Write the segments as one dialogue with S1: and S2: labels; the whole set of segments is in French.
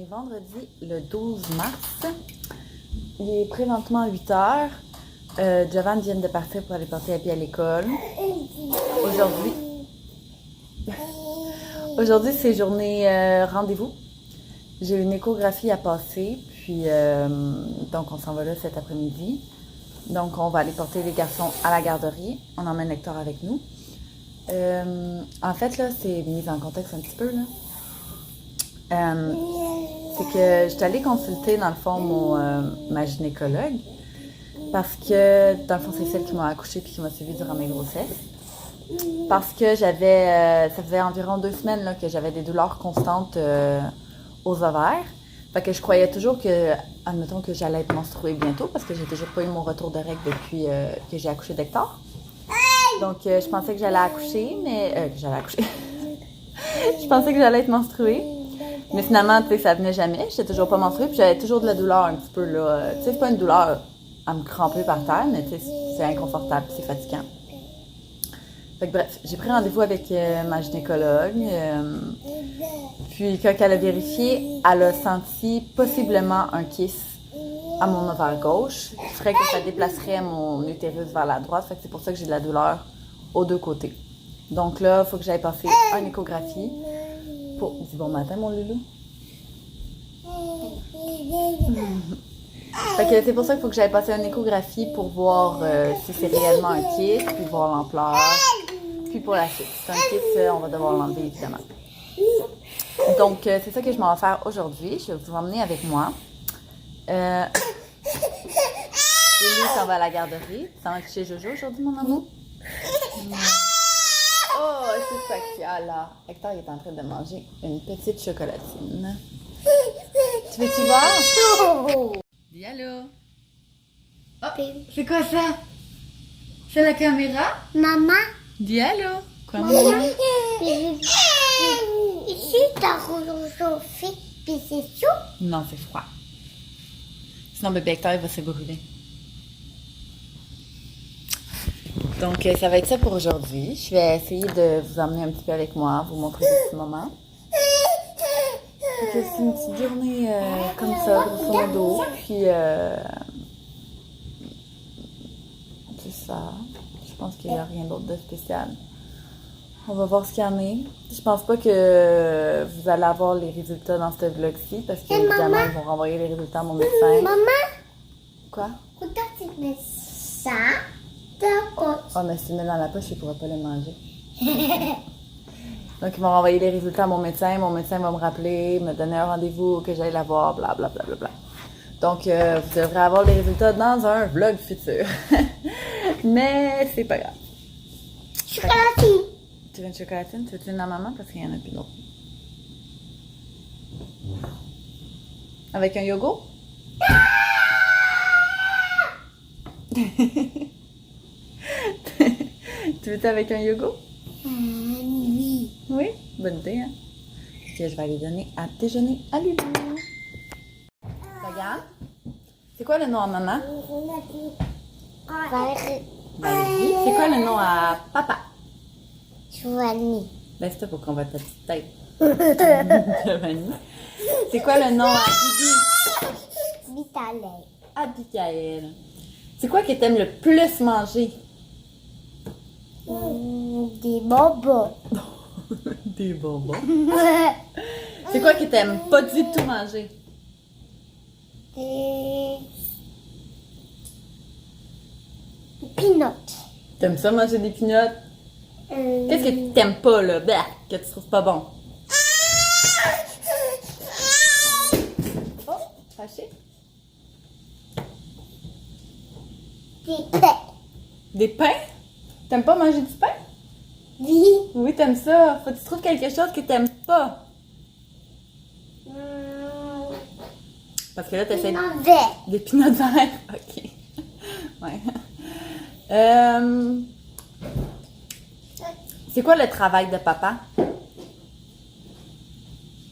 S1: est vendredi le 12 mars. Il est présentement 8 heures. Jovan vient de partir pour aller porter Abby à l'école. Aujourd'hui, c'est journée rendez-vous. J'ai une échographie à passer, puis donc on s'en va là cet après-midi. Donc on va aller porter les garçons à la garderie. On emmène Hector avec nous. En fait, là, c'est mis en contexte un petit peu, là. C'est que je suis allée consulter, dans le fond, ma gynécologue, parce que, dans le fond, c'est celle qui m'a accouchée puis qui m'a suivie durant mes grossesses. Parce que ça faisait environ 2 semaines là, que j'avais des douleurs constantes aux ovaires. Fait que je croyais toujours que, admettons que j'allais être menstruée bientôt, parce que j'ai toujours pas eu mon retour de règles depuis que j'ai accouché d'Hector. Donc, je pensais que j'allais accoucher, mais... je pensais que j'allais être menstruée. Mais finalement, tu sais, ça venait jamais. J'étais toujours pas menstruée, puis j'avais toujours de la douleur un petit peu, là. Tu sais, c'est pas une douleur à me cramper par terre, mais tu sais, c'est inconfortable, c'est fatigant. Fait que bref, j'ai pris rendez-vous avec ma gynécologue. Puis quand elle a vérifié, elle a senti possiblement un kiss à mon ovaire gauche, qui ferait que ça déplacerait mon utérus vers la droite. Fait que c'est pour ça que j'ai de la douleur aux 2 côtés. Donc là, il faut que j'aille passer une échographie. Dis bon matin, mon loulou. Fait que c'est pour ça qu'il faut que j'aille passer une échographie pour voir si c'est réellement un kiss, puis voir l'ampleur. Puis pour la suite. Si c'est un kiss, on va devoir l'enlever, évidemment. Donc, c'est ça que je m'en vais faire aujourd'hui. Je vais vous emmener avec moi. Lily s'en va à la garderie. Tu s'en vas chez Jojo aujourd'hui, mon amour? Oh, c'est ça qu'il y a là. Hector est en train de manger une petite chocolatine. Tu veux-tu voir? Dis allô. Oh, c'est quoi ça? C'est la caméra?
S2: Maman?
S1: Dis allô. Quoi, maman?
S2: Ici, t'as réchauffé, puis c'est chaud?
S1: Non, c'est froid. Sinon, bébé Hector, il va se brûler. Donc, ça va être ça pour aujourd'hui. Je vais essayer de vous emmener un petit peu avec moi, vous montrer des petits moments. C'est une petite journée comme ça, grosso modo. Puis, c'est ça. Je pense qu'il n'y a rien d'autre de spécial. On va voir ce qu'il y en a. Je pense pas que vous allez avoir les résultats dans ce vlog-ci, parce qu'évidemment, ils vont renvoyer les résultats à mon médecin.
S2: Maman?
S1: Quoi?
S2: Pourquoi tu mets ça?
S1: Oh, mais si tu le mets dans la poche, je ne pourrais pas le manger. Donc, ils vont renvoyer les résultats à mon médecin. Mon médecin va me rappeler, me donner un rendez-vous, que j'aille la voir, blablabla. Bla, bla, bla. Donc, vous devrez avoir les résultats dans un vlog futur. Mais c'est pas grave.
S2: Chocolatine.
S1: Tu veux une chocolatine? Tu veux une à maman? Parce qu'il n'y en a plus d'autres. Avec un yogourt? Tu veux-tu avec un yogourt?
S2: Oui.
S1: Oui? Bonne idée, hein? Ok, je vais aller donner à déjeuner à Lulu. Regarde. C'est quoi le nom à maman?
S2: Valérie.
S1: Valérie. C'est quoi le nom à papa?
S2: Giovanni.
S1: Laisse-toi pour qu'on voit ta petite tête. Giovanni. C'est quoi le nom à Bibi?
S2: Vitalé.
S1: Abigail. C'est quoi que t'aimes le plus manger?
S2: Des bonbons.
S1: Des bonbons. C'est quoi que t'aimes pas du tout manger?
S2: Des peanuts.
S1: T'aimes ça manger des peanuts? Qu'est-ce que t'aimes pas, là? Bah, que tu trouves pas bon? Oh, fâché?
S2: Des pains.
S1: Des pains? T'aimes pas manger du pain?
S2: Oui.
S1: Oui, t'aimes ça. Faut que tu trouves quelque chose que t'aimes pas. Parce que là, t'essaies...
S2: Peanuts verts.
S1: Des peanuts verts? Ok. Ouais. C'est quoi le travail de papa?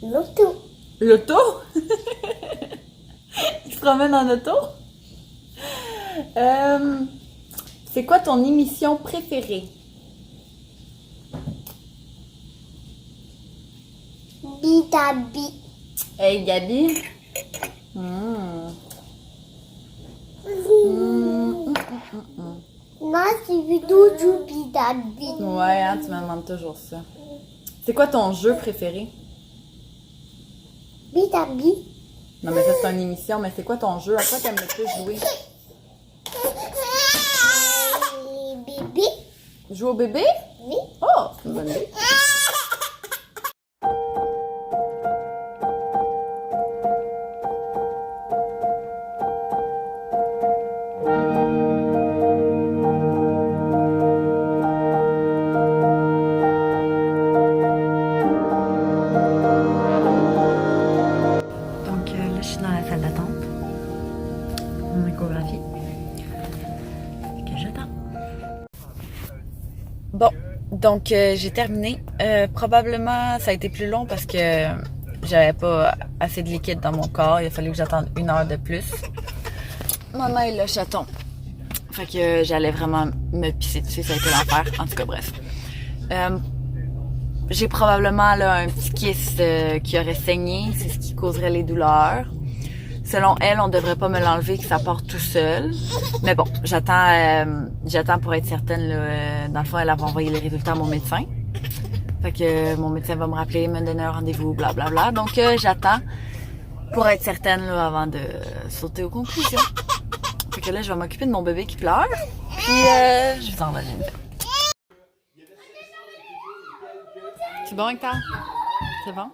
S2: L'auto.
S1: L'auto? Il se promène en auto? C'est quoi ton émission préférée?
S2: Bitabi.
S1: Hey Gabi.
S2: Moi, c'est vu Doudou pis Dabi.
S1: Ouais, hein, tu me demandes toujours ça. C'est quoi ton jeu préféré?
S2: Bidabi.
S1: Non, mais ça, c'est une émission, mais c'est quoi ton jeu? À quoi t'aimes le plus jouer?
S2: Bébé.
S1: Jouer au bébé?
S2: Oui.
S1: Oh, c'est une bonne idée. Là, je suis dans la salle d'attente. Mon échographie. Que j'attends. Bon, donc j'ai terminé. Probablement, ça a été plus long parce que j'avais pas assez de liquide dans mon corps. Il a fallu que j'attende 1 heure de plus. Maman est le chaton. Fait que j'allais vraiment me pisser dessus. Ça a été l'enfer. En tout cas, bref. J'ai probablement là un petit kiss qui aurait saigné, c'est ce qui causerait les douleurs. Selon elle, on devrait pas me l'enlever, que ça part tout seul. Mais bon, j'attends pour être certaine. Là, dans le fond, elle va envoyer les résultats à mon médecin. Fait que mon médecin va me rappeler, me donner un rendez-vous, blablabla. Donc j'attends pour être certaine là, avant de sauter aux conclusions. Fait que là, je vais m'occuper de mon bébé qui pleure. Puis je vous envoie une nouvelle. C'est bon, Hector? C'est bon?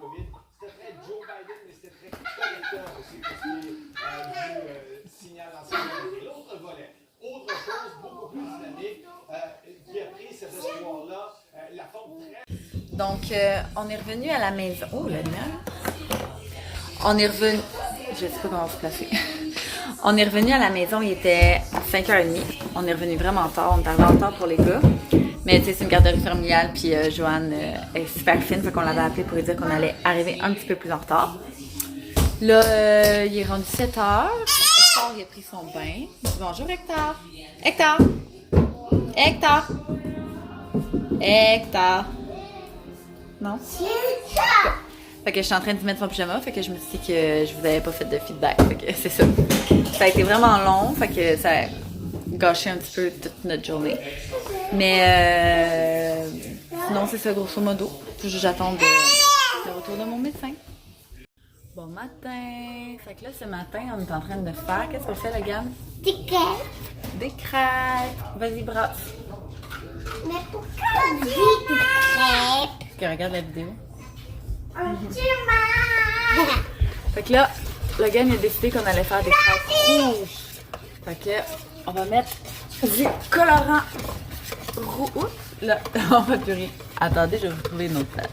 S1: Donc, on est revenu à la maison. Oh, la lumière! On est revenu. Je sais pas comment se placer. On est revenu à la maison, il était 5h30. On est revenu vraiment tard. On est arrivé en retard pour les gars. Mais tu sais, c'est une garderie familiale, puis Joanne est super fine, fait qu'on l'avait appelée pour lui dire qu'on allait arriver un petit peu plus en retard. Là, il est rendu 7h. Hector, il a pris son bain. Bonjour Hector. Hector. Hector. Hector. Non? Fait que je suis en train de mettre son pyjama, fait que je me suis dit que je vous avais pas fait de feedback, fait que c'est ça. Ça a été vraiment long, fait que ça a gâché un petit peu toute notre journée. Mais sinon, c'est ça, grosso modo. J'attends le retour de mon médecin. Bon matin! Fait que là, ce matin, on est en train de faire... Qu'est-ce qu'on fait, la gamme?
S2: Des crêpes.
S1: Des crêpes! Vas-y, brasse!
S2: Mais pourquoi des crêpes?
S1: Parce que regarde la vidéo.
S2: Un humain.
S1: Fait que là, le gars, il a décidé qu'on allait faire des crêpes rouges. Fait que, on va mettre du colorant rouge. Là, on va plus rien. Attendez, je vais vous trouver une autre place.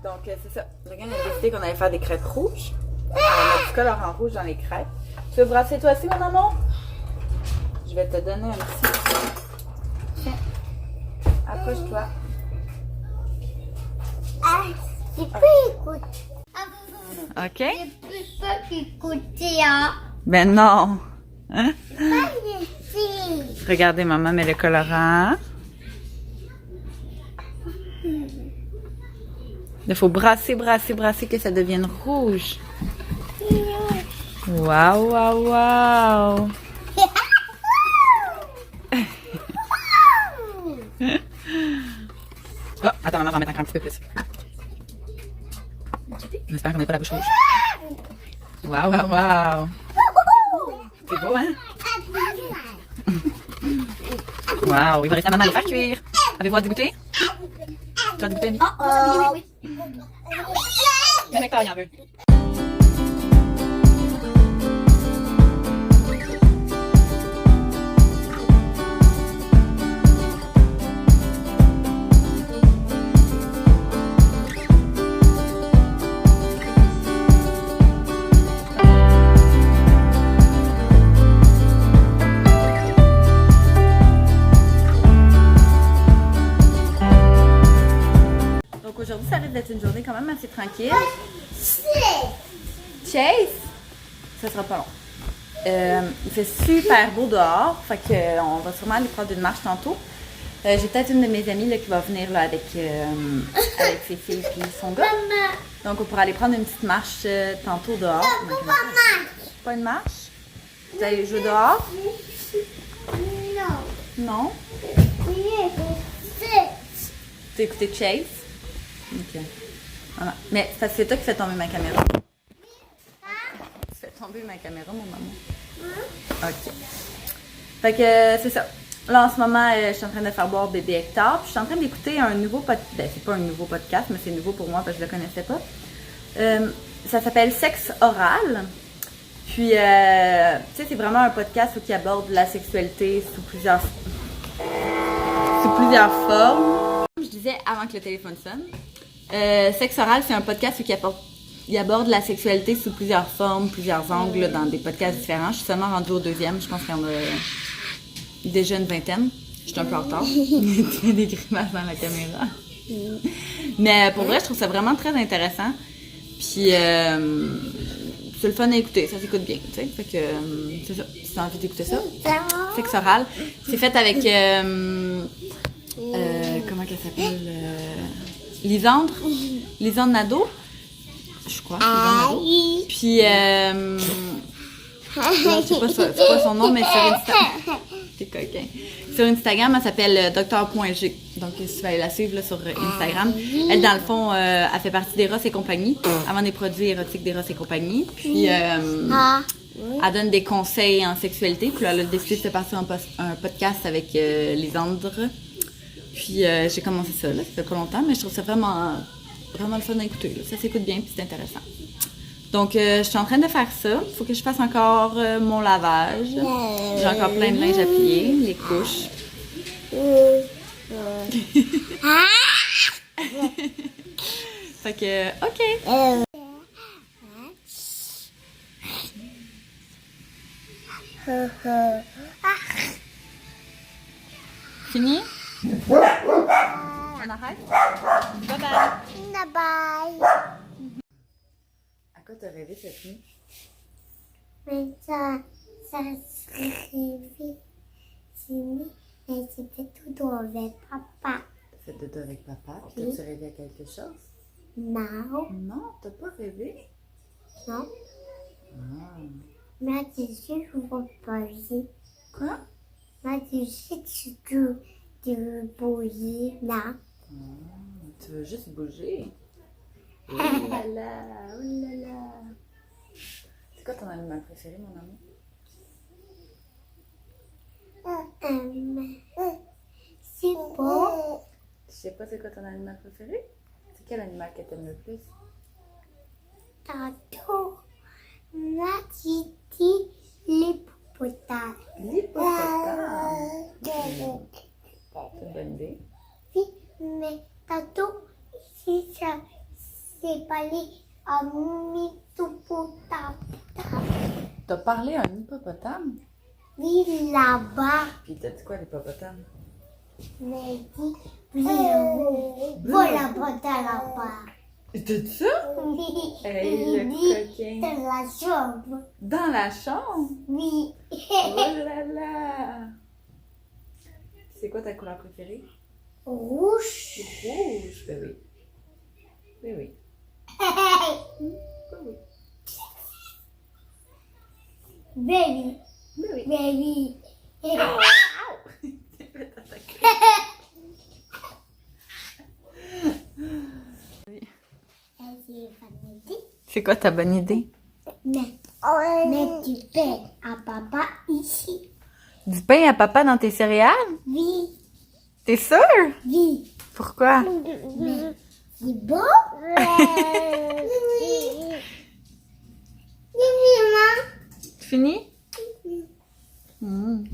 S1: Donc, c'est ça. Le gars, il a décidé qu'on allait faire des crêpes rouges. On va mettre du colorant rouge dans les crêpes. Tu veux brasser toi aussi, mon amour? Je vais te donner un petit... Tiens. Approche-toi.
S2: Ah, tu peux écouter.
S1: OK?
S2: Tu peux pas écouter, hein?
S1: Ben non. Hein?
S2: Pas ici.
S1: Regardez, maman met le colorant. Il faut brasser, brasser, brasser que ça devienne rouge. Waouh, waouh, waouh. Oh, attends, maman va mettre encore un petit peu plus. J'espère qu'on n'a pas la bouche rouge. Waouh, waouh, waouh. C'est beau, hein? Waouh, il va rester à maman de le faire cuire. Avez-vous hâte de goûter? Tu as goûté, Amy?
S2: Oh.
S1: Le mec, il en veut. Aujourd'hui, ça risque d'être une journée quand même assez tranquille. Chase! Ça sera pas long. Il fait super beau dehors, fait que on va sûrement aller prendre une marche tantôt. J'ai peut-être une de mes amies là, qui va venir là, avec ses filles et son gars. Donc, on pourra aller prendre une petite marche tantôt dehors. Pas une marche? Vous allez jouer dehors?
S2: Non.
S1: Non? Tu as écouté Chase? Ok. Voilà. Mais c'est toi qui fais tomber ma caméra. Tu fais tomber ma caméra, mon maman. Ok. Fait que c'est ça. Là, en ce moment, je suis en train de faire boire bébé Hector. Puis je suis en train d'écouter un nouveau podcast. Ben, c'est pas un nouveau podcast, mais c'est nouveau pour moi parce que je le connaissais pas. Ça s'appelle Sexe oral. Puis, tu sais, c'est vraiment un podcast qui aborde la sexualité sous plusieurs formes. Comme je disais avant que le téléphone sonne, Sexe oral, c'est un podcast qui aborde la sexualité sous plusieurs formes, plusieurs angles, dans des podcasts différents. Je suis seulement rendue au 2e. Je pense qu'il y en a déjà une vingtaine. Je suis un peu en retard. Tu fais des grimaces dans la caméra. Mais pour vrai, je trouve ça vraiment très intéressant. Puis, c'est le fun à écouter. Ça s'écoute bien, tu sais. Fait que, c'est ça. Si t'as envie d'écouter ça. Sexe oral. C'est fait avec... comment qu'elle s'appelle? Lisandre. Lisandre Nadeau. Je crois. Lisandre Nadeau. Puis, c'est pas son nom, mais sur Instagram. T'es coquin. Sur Instagram, elle s'appelle Dr.G. Donc, si tu vas aller la suivre là, sur Instagram. Elle, dans le fond, elle fait partie d'Eros et compagnie. Elle vend des produits érotiques d'Eros et compagnie. Puis, elle donne des conseils en sexualité. Puis là, elle a décidé de se partir un podcast avec Lisandre. Puis, j'ai commencé ça, là. Ça fait pas longtemps, mais je trouve ça vraiment le fun à écouter. Là. Ça s'écoute bien, puis c'est intéressant. Donc, je suis en train de faire ça. Il faut que je fasse encore mon lavage. J'ai encore plein de linge à plier, les couches. Fait que, OK. Fini? On arrête? Bye bye!
S2: Bye.
S1: À quoi t'as rêvé cette nuit?
S2: Mais ça se réveille. Mais c'était tout avec papa.
S1: T'as fait dodo avec papa, puis t'as-tu rêvé à quelque chose?
S2: Non.
S1: Non, t'as pas rêvé?
S2: Non.
S1: Ah.
S2: Mais tu sais, je veux bouger.
S1: Quoi?
S2: Mais tu sais, tu veux bouger là.
S1: Tu veux juste bouger? Oh là là, oh là là. C'est quoi ton animal préféré, mon amour?
S2: C'est beau.
S1: Je sais pas c'est quoi ton animal préféré? C'est quel animal que t'aimes le plus?
S2: Tantôt, ma titi, l'hippopotame.
S1: L'hippopotame. C'est une bonne idée.
S2: Oui, mais tantôt, si ça c'est parlé à l'hippopotame.
S1: T'as parlé à un hippopotame?
S2: Oui, là-bas.
S1: Puis t'as dit quoi l'hippopotame?
S2: Mais dit, voilà, là-bas.
S1: T'as dit ça?
S2: Oui,
S1: Hey,
S2: il
S1: le
S2: dit
S1: coquin.
S2: dans la chambre.
S1: Dans la chambre?
S2: Oui.
S1: Oh là là! C'est quoi ta couleur préférée?
S2: Rouge.
S1: Rouge. Ben oui. Ben oui. Ben oui.
S2: Baby.
S1: Ben oui.
S2: Baby.
S1: C'est quoi ta bonne idée?
S2: Mais du pain à papa ici.
S1: Du pain à papa dans tes céréales?
S2: Oui.
S1: T'es sûre?
S2: Oui.
S1: Pourquoi?
S2: Mais c'est bon?
S1: Fini? Mm.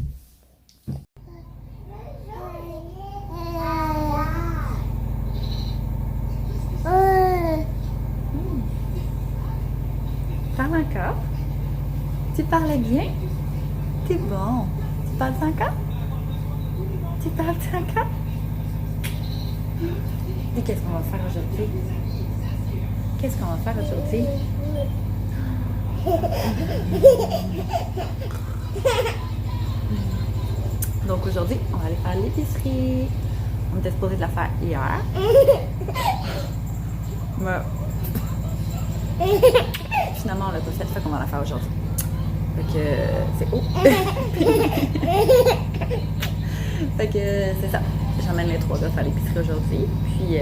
S1: Parle encore. Tu parlais bien? T'es bon. Tu parles encore? Tu parles encore? Et qu'est-ce qu'on va faire aujourd'hui? Qu'est-ce qu'on va faire aujourd'hui? Donc aujourd'hui, on va aller faire l'épicerie. On était supposé de la faire hier. Mais Finalement, on l'a pas fait qu'on va la faire aujourd'hui. Fait que c'est haut. Fait que c'est ça. J'emmène les 3 gars faire l'épicerie aujourd'hui. Puis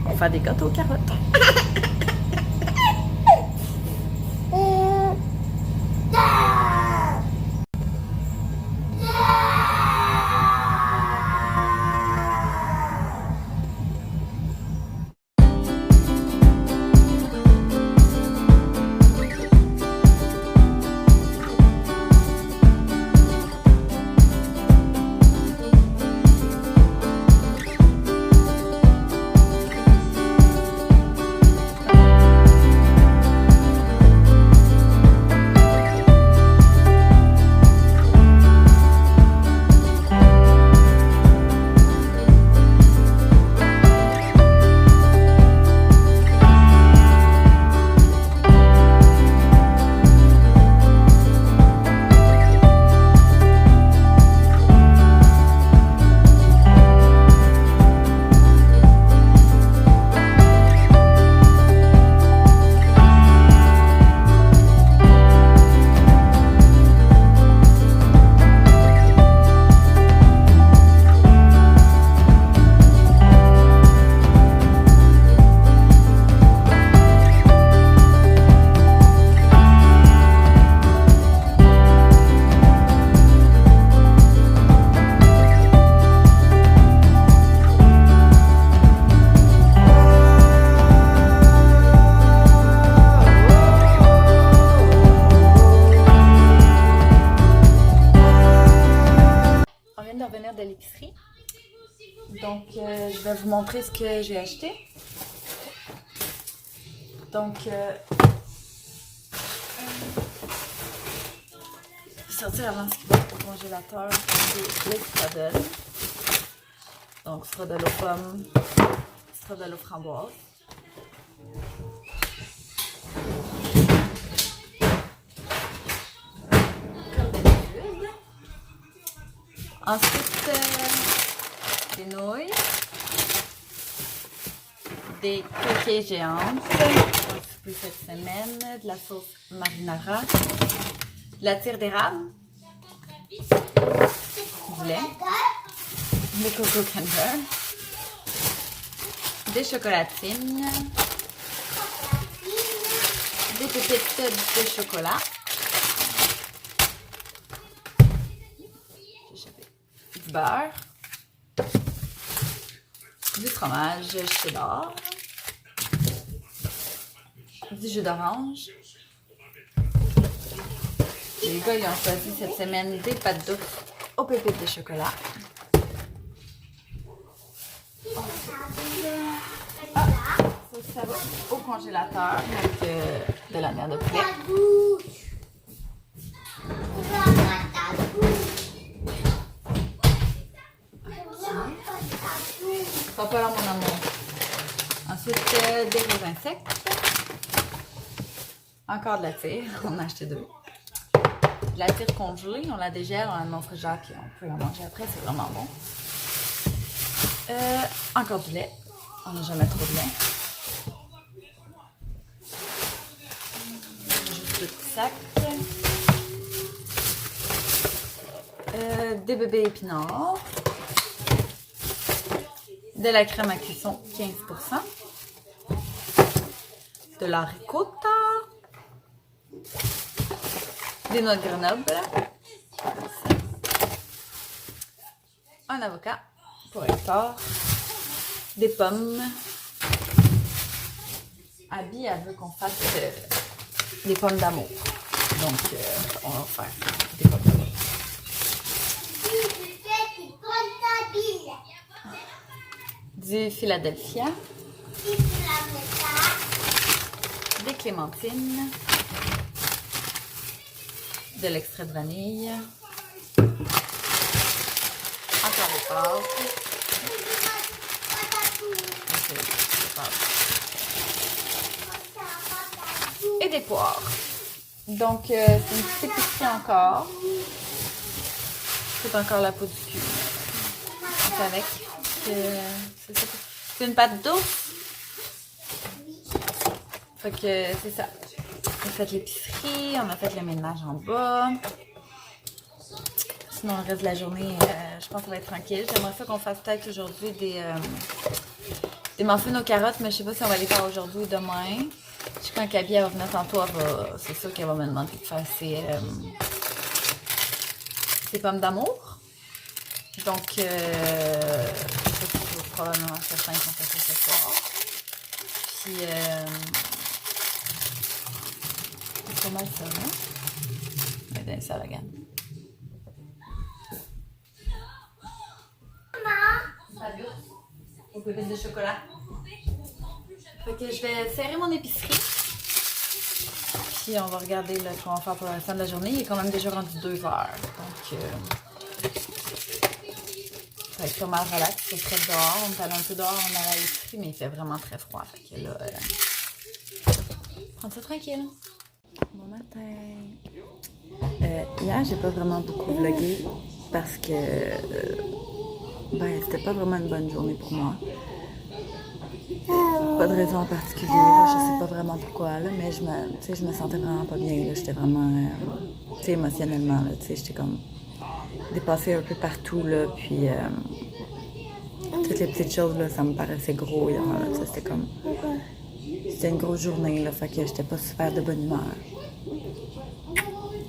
S1: on va faire des gâteaux aux carottes. De l'épicerie. Donc, je vais vous montrer ce que j'ai acheté. Donc, je vais sortir avant ce qui va être au congélateur les Stradel. Donc, Stradel aux pommes, Stradel aux framboises. Comme d'habitude. Ensuite, des nouilles, des cookies géantes, pour cette semaine, de la sauce marinara, de la tire d'érable, du lait, des coco Kinder, des chocolatines, des pépites de chocolat, du beurre, du fromage cheddar, du jus d'orange. Les gars, ils ont choisi cette semaine des pâtes douces aux pépites de chocolat. Ça va au congélateur, donc de la merde de poulet. Pas là, mon amour. Ensuite, des raisins secs. Encore de la tire. On a acheté 2. De la tire congelée. On la dégèle, on la met au frigidaire puis on peut la manger après. C'est vraiment bon. Encore du lait. On n'a jamais trop de lait. Juste 2 petits sacs. Des bébés épinards. De la crème à cuisson 15%, de la ricotta, des noix de Grenoble, un avocat pour Hector, des pommes. Abby, elle veut qu'on fasse des pommes d'amour. Donc, on va faire des pommes d'amour. Du Philadelphia, des clémentines, de l'extrait de vanille, encore des pâtes, et des poires. Donc, c'est une petite épicerie encore. C'est encore la peau du cul. C'est avec. C'est une pâte douce. Fait que c'est ça. On a fait l'épicerie, on a fait le ménage en bas. Sinon, le reste de la journée, je pense que ça va être tranquille. J'aimerais ça qu'on fasse peut-être aujourd'hui des muffins aux carottes, mais je sais pas si on va les faire aujourd'hui ou demain. Je sais quand Kaby va venir tantôt, c'est sûr qu'elle va me demander de faire ses pommes d'amour. Donc, je vais probablement certain qu'on fait ça ce soir. Puis, c'est pas mal ça, non? On va donner ça à la gamme. Au pépite de chocolat. Fait que je vais serrer mon épicerie. Puis on va regarder là, ce qu'on va faire pour la fin de la journée. Il est quand même déjà rendu 2 heures. Donc ça va être pas mal relax. C'est très dehors. On est allé un peu dehors, on est allé à l'épicerie, mais il fait vraiment très froid. Fait que là, prendre ça tranquille. Bon matin. Hier, j'ai pas vraiment beaucoup vlogué parce que c'était pas vraiment une bonne journée pour moi. Pas de raison en particulier, là, je sais pas vraiment pourquoi, là, mais je me sentais vraiment pas bien. J'étais vraiment émotionnellement, j'étais comme dépassée un peu partout, là, puis toutes les petites choses, là, ça me paraissait gros hier, là, c'était une grosse journée, là, fait que j'étais pas super de bonne humeur.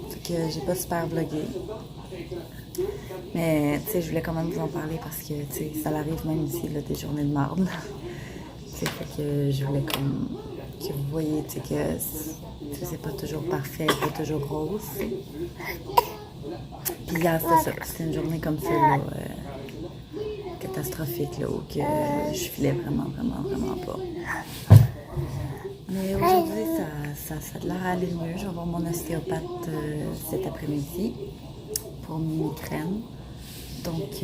S1: Fait que j'ai pas super vlogué. Mais, je voulais quand même vous en parler parce que, ça arrive même ici, là, des journées de marde. Fait que je voulais comme que vous voyez, que c'est pas toujours parfait, pas toujours rose. Puis hier, c'était une journée comme ça, là, catastrophique, là, où que je filais vraiment, vraiment, vraiment pas. Mais aujourd'hui, ça a l'air à aller mieux. Je vais voir mon ostéopathe cet après-midi pour mes migraines. Donc,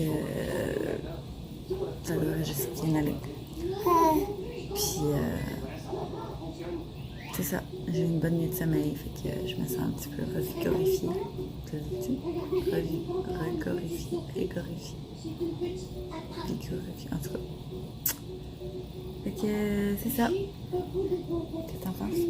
S1: ça devrait juste bien aller. Puis, c'est ça, j'ai une bonne nuit de sommeil, fait que je me sens un petit peu revigorifiée. Régorifiée, en tout cas. Fait que, c'est ça. Qu'est-ce que t'en penses?